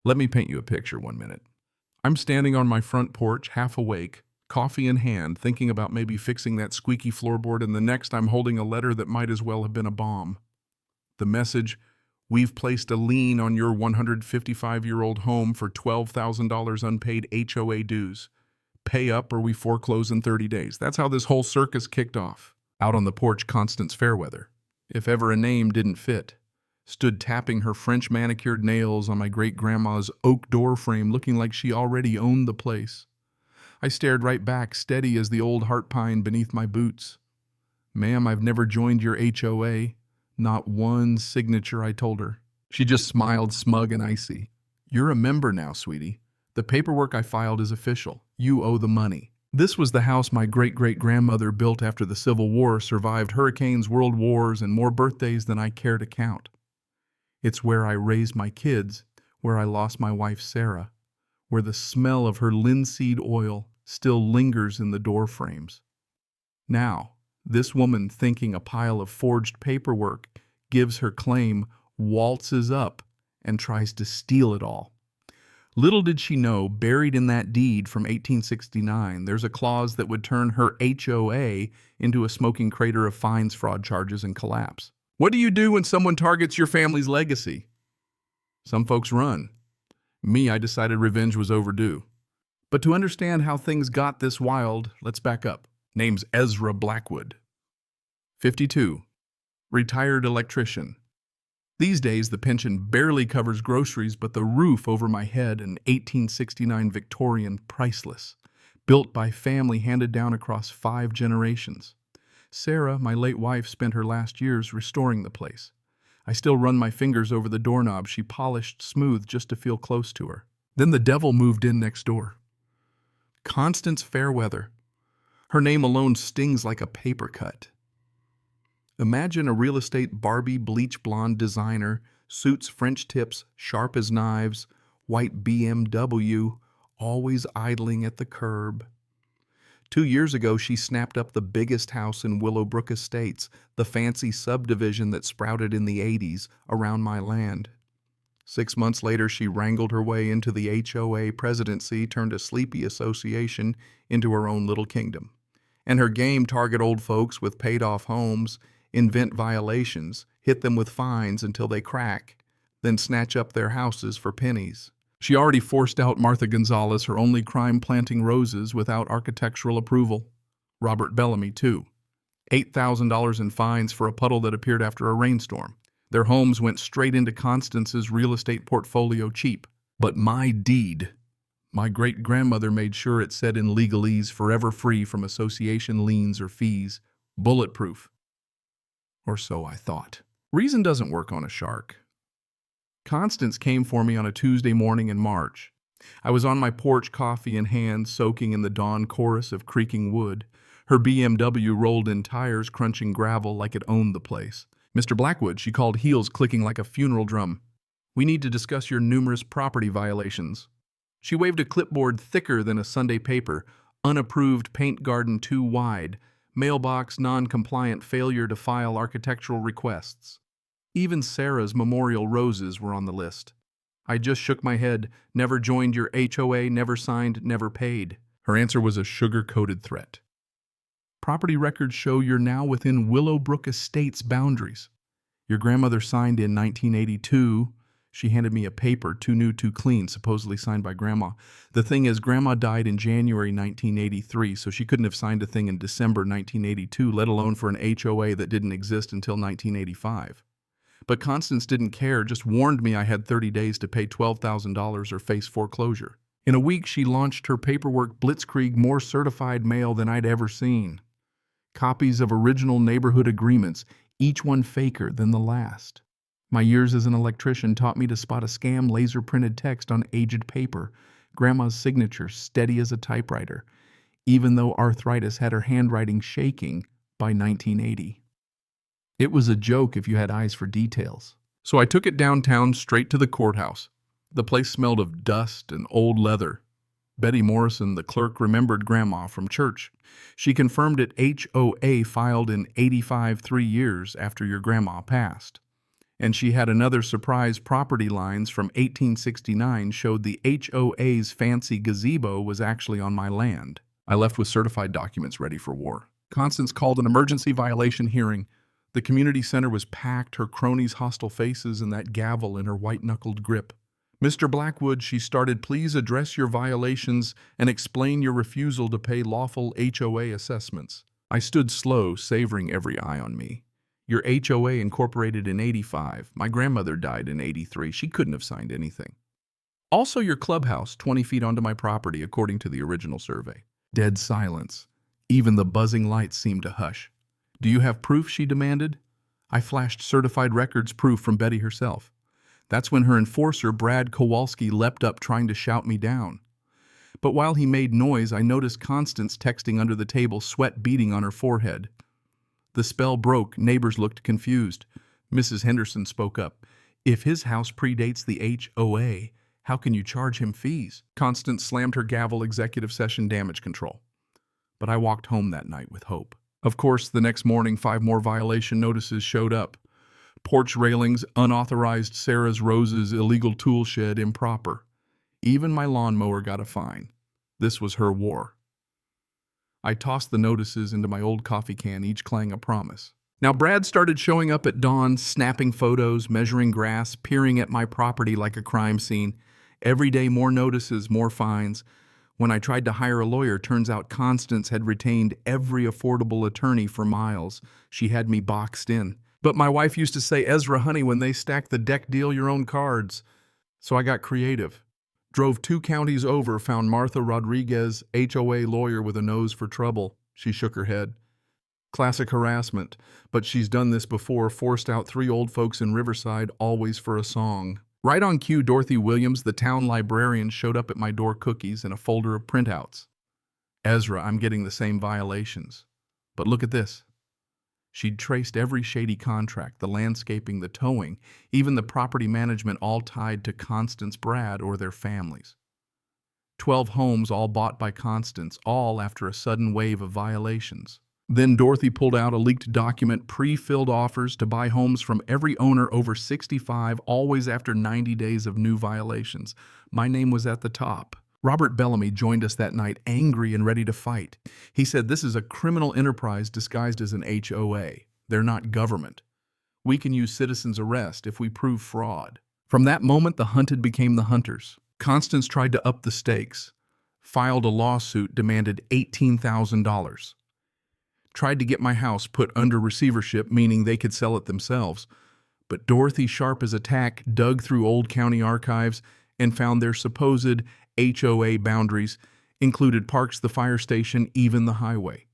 Let me paint you a picture 1 minute. I'm standing on my front porch, half awake, coffee in hand, thinking about maybe fixing that squeaky floorboard, and the next I'm holding a letter that might as well have been a bomb. The message: we've placed a lien on your 155-year-old home for $12,000 unpaid HOA dues. Pay up or we foreclose in 30 days. That's how this whole circus kicked off. Out on the porch, Constance Fairweather, if ever a name didn't fit, stood tapping her French manicured nails on my great-grandma's oak door frame, looking like she already owned the place. I stared right back, steady as the old heart pine beneath my boots. "Ma'am, I've never joined your HOA. Not one signature," I told her. She just smiled, smug and icy. "You're a member now, sweetie. The paperwork I filed is official. You owe the money." This was the house my great-great-grandmother built after the Civil War, survived hurricanes, world wars, and more birthdays than I care to count. It's where I raised my kids, where I lost my wife Sarah, where the smell of her linseed oil still lingers in the door frames. Now, this woman, thinking a pile of forged paperwork gives her claim, waltzes up and tries to steal it all. Little did she know, buried in that deed from 1869, there's a clause that would turn her HOA into a smoking crater of fines, fraud charges, and collapse. What do you do when someone targets your family's legacy? Some folks run. Me, I decided revenge was overdue. But to understand how things got this wild, let's back up. Name's Ezra Blackwood. 52. Retired electrician. These days, the pension barely covers groceries, but the roof over my head, an 1869 Victorian, priceless, built by family handed down across 5 generations. Sarah, my late wife, spent her last years restoring the place. I still run my fingers over the doorknob she polished smooth just to feel close to her. Then the devil moved in next door. Constance Fairweather. Her name alone stings like a paper cut. Imagine a real estate Barbie bleach blonde designer, suits French tips, sharp as knives, white BMW, always idling at the curb. 2 years ago, she snapped up the biggest house in Willowbrook Estates, the fancy subdivision that sprouted in the 80s around my land. 6 months later, she wrangled her way into the HOA presidency, turned a sleepy association into her own little kingdom. And her game: target old folks with paid-off homes, invent violations, hit them with fines until they crack, then snatch up their houses for pennies. She already forced out Martha Gonzalez, her only crime, planting roses without architectural approval. Robert Bellamy, too. $8,000 in fines for a puddle that appeared after a rainstorm. Their homes went straight into Constance's real estate portfolio cheap. But my deed, my great-grandmother made sure it said in legalese, forever free from association liens or fees, bulletproof. Or so I thought. Reason doesn't work on a shark. Constance came for me on a Tuesday morning in March. I was on my porch, coffee in hand, soaking in the dawn chorus of creaking wood. Her BMW rolled in tires, crunching gravel like it owned the place. "Mr. Blackwood," she called, heels clicking like a funeral drum. "We need to discuss your numerous property violations." She waved a clipboard thicker than a Sunday paper. Unapproved paint garden too wide. Mailbox non-compliant, failure to file architectural requests. Even Sarah's memorial roses were on the list. I just shook my head. "Never joined your HOA, never signed, never paid." Her answer was a sugar-coated threat. "Property records show you're now within Willowbrook Estates boundaries. Your grandmother signed in 1982. She handed me a paper, too new, too clean, supposedly signed by Grandma. The thing is, Grandma died in January 1983, so she couldn't have signed a thing in December 1982, let alone for an HOA that didn't exist until 1985. But Constance didn't care, just warned me I had 30 days to pay $12,000 or face foreclosure. In a week, she launched her paperwork blitzkrieg, more certified mail than I'd ever seen. Copies of original neighborhood agreements, each one faker than the last. My years as an electrician taught me to spot a scam laser-printed text on aged paper, Grandma's signature steady as a typewriter, even though arthritis had her handwriting shaking by 1980. It was a joke if you had eyes for details. So I took it downtown, straight to the courthouse. The place smelled of dust and old leather. Betty Morrison, the clerk, remembered Grandma from church. She confirmed it HOA filed in 85, 3 years after your grandma passed. And she had another surprise. Property lines from 1869 showed the HOA's fancy gazebo was actually on my land. I left with certified documents ready for war. Constance called an emergency violation hearing. The community center was packed, her cronies' hostile faces and that gavel in her white-knuckled grip. "Mr. Blackwood," she started, "please address your violations and explain your refusal to pay lawful HOA assessments." I stood slow, savoring every eye on me. "Your HOA incorporated in '85. My grandmother died in '83. She couldn't have signed anything. Also, your clubhouse, 20 feet onto my property, according to the original survey." Dead silence. Even the buzzing lights seemed to hush. "Do you have proof?" she demanded. I flashed certified records proof from Betty herself. That's when her enforcer, Brad Kowalski, leapt up trying to shout me down. But while he made noise, I noticed Constance texting under the table, sweat beading on her forehead. The spell broke. Neighbors looked confused. Mrs. Henderson spoke up. "If his house predates the HOA, how can you charge him fees?" Constance slammed her gavel. "Executive session, damage control." But I walked home that night with hope. Of course, the next morning, 5 more violation notices showed up. Porch railings, unauthorized Sarah's Roses, illegal tool shed, improper. Even my lawnmower got a fine. This was her war. I tossed the notices into my old coffee can, each clang a promise. Now Brad started showing up at dawn, snapping photos, measuring grass, peering at my property like a crime scene. Every day more notices, more fines. When I tried to hire a lawyer, turns out Constance had retained every affordable attorney for miles. She had me boxed in. But my wife used to say, "Ezra, honey, when they stack the deck, deal your own cards." So I got creative. Drove 2 counties over, found Martha Rodriguez, HOA lawyer with a nose for trouble. She shook her head. Classic harassment. But she's done this before, forced out 3 old folks in Riverside, always for a song. Right on cue, Dorothy Williams, the town librarian, showed up at my door, cookies and a folder of printouts. "Ezra, I'm getting the same violations. But look at this." She'd traced every shady contract, the landscaping, the towing, even the property management, all tied to Constance, Brad, or their families. 12 homes, all bought by Constance, all after a sudden wave of violations. Then Dorothy pulled out a leaked document, pre-filled offers to buy homes from every owner over 65, always after 90 days of new violations. My name was at the top. Robert Bellamy joined us that night, angry and ready to fight. He said, "This is a criminal enterprise disguised as an HOA. They're not government. We can use citizen's arrest if we prove fraud." From that moment, the hunted became the hunters. Constance tried to up the stakes, filed a lawsuit, demanded $18,000. Tried to get my house put under receivership, meaning they could sell it themselves. But Dorothy, sharp as a tack, dug through old county archives and found their supposed HOA boundaries included parks, the fire station, even the highway.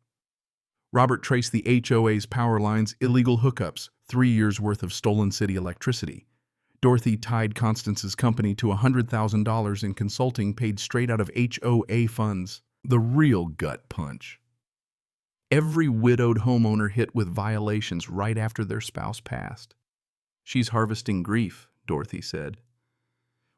Robert traced the HOA's power lines, illegal hookups, 3 years' worth of stolen city electricity. Dorothy tied Constance's company to $100,000 in consulting paid straight out of HOA funds. The real gut punch. Every widowed homeowner hit with violations right after their spouse passed. "She's harvesting grief," Dorothy said.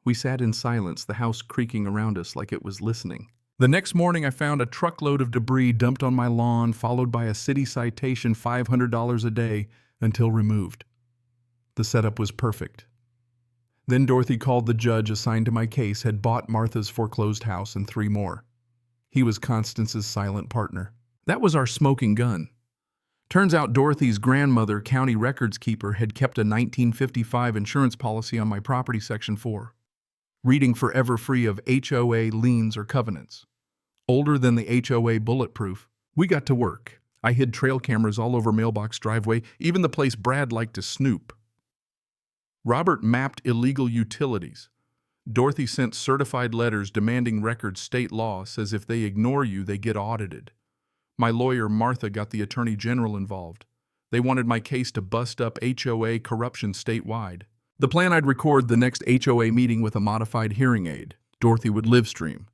We sat in silence, the house creaking around us like it was listening. The next morning, I found a truckload of debris dumped on my lawn, followed by a city citation, $500 a day, until removed. The setup was perfect. Then Dorothy called the judge assigned to my case, had bought Martha's foreclosed house and 3 more. He was Constance's silent partner. That was our smoking gun. Turns out Dorothy's grandmother, county records keeper, had kept a 1955 insurance policy on my property, Section 4. Reading forever free of HOA liens or covenants. Older than the HOA bulletproof. We got to work. I hid trail cameras all over mailbox driveway, even the place Brad liked to snoop. Robert mapped illegal utilities. Dorothy sent certified letters demanding records. State law says if they ignore you, they get audited. My lawyer, Martha, got the Attorney General involved. They wanted my case to bust up HOA corruption statewide. The plan: I'd record the next HOA meeting with a modified hearing aid. Dorothy would live stream.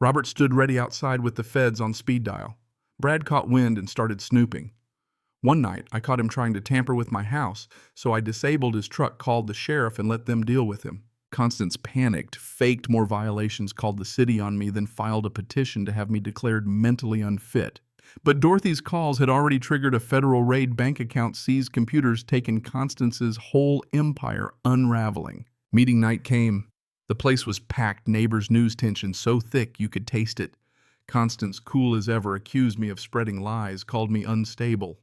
Robert stood ready outside with the feds on speed dial. Brad caught wind and started snooping. One night, I caught him trying to tamper with my house, so I disabled his truck, called the sheriff, and let them deal with him. Constance panicked, faked more violations, called the city on me, then filed a petition to have me declared mentally unfit. But Dorothy's calls had already triggered a federal raid, bank accounts seized, computers taken, Constance's whole empire unraveling. Meeting night came. The place was packed, neighbors' news tension so thick you could taste it. Constance, cool as ever, accused me of spreading lies, called me unstable.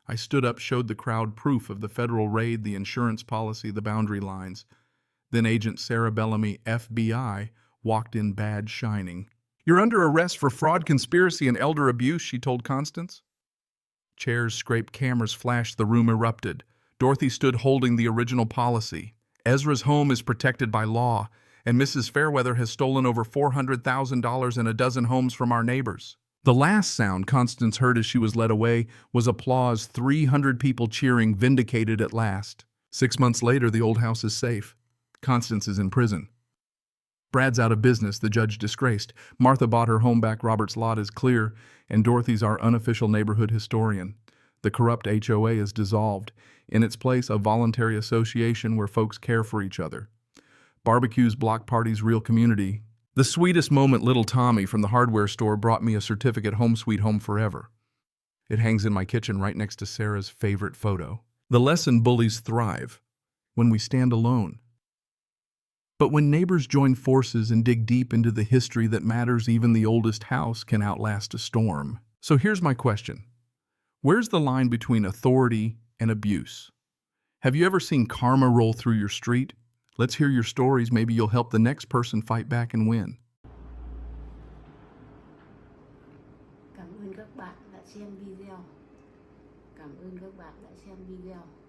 I stood up, showed the crowd proof of the federal raid, the insurance policy, the boundary lines. Then Agent Sarah Bellamy, FBI, walked in, badge shining. "You're under arrest for fraud, conspiracy, and elder abuse," she told Constance. Chairs scraped, cameras flashed, the room erupted. Dorothy stood holding the original policy. Ezra's home is protected by law, and Mrs. Fairweather has stolen over $400,000 in a dozen homes from our neighbors. The last sound Constance heard as she was led away was applause, 300 people cheering, vindicated at last. 6 months later, the old house is safe. Constance is in prison. Brad's out of business, the judge disgraced. Martha bought her home back, Robert's lot is clear, and Dorothy's our unofficial neighborhood historian. The corrupt HOA is dissolved. In its place, a voluntary association where folks care for each other. Barbecues, block parties, real community. The sweetest moment, little Tommy from the hardware store brought me a certificate, home sweet home forever. It hangs in my kitchen right next to Sarah's favorite photo. The lesson: bullies thrive when we stand alone. But when neighbors join forces and dig deep into the history that matters, even the oldest house can outlast a storm. So here's my question. Where's the line between authority and abuse? Have you ever seen karma roll through your street? Let's hear your stories. Maybe you'll help the next person fight back and win. Cảm ơn các bạn đã xem video. Cảm ơn các bạn đã xem video.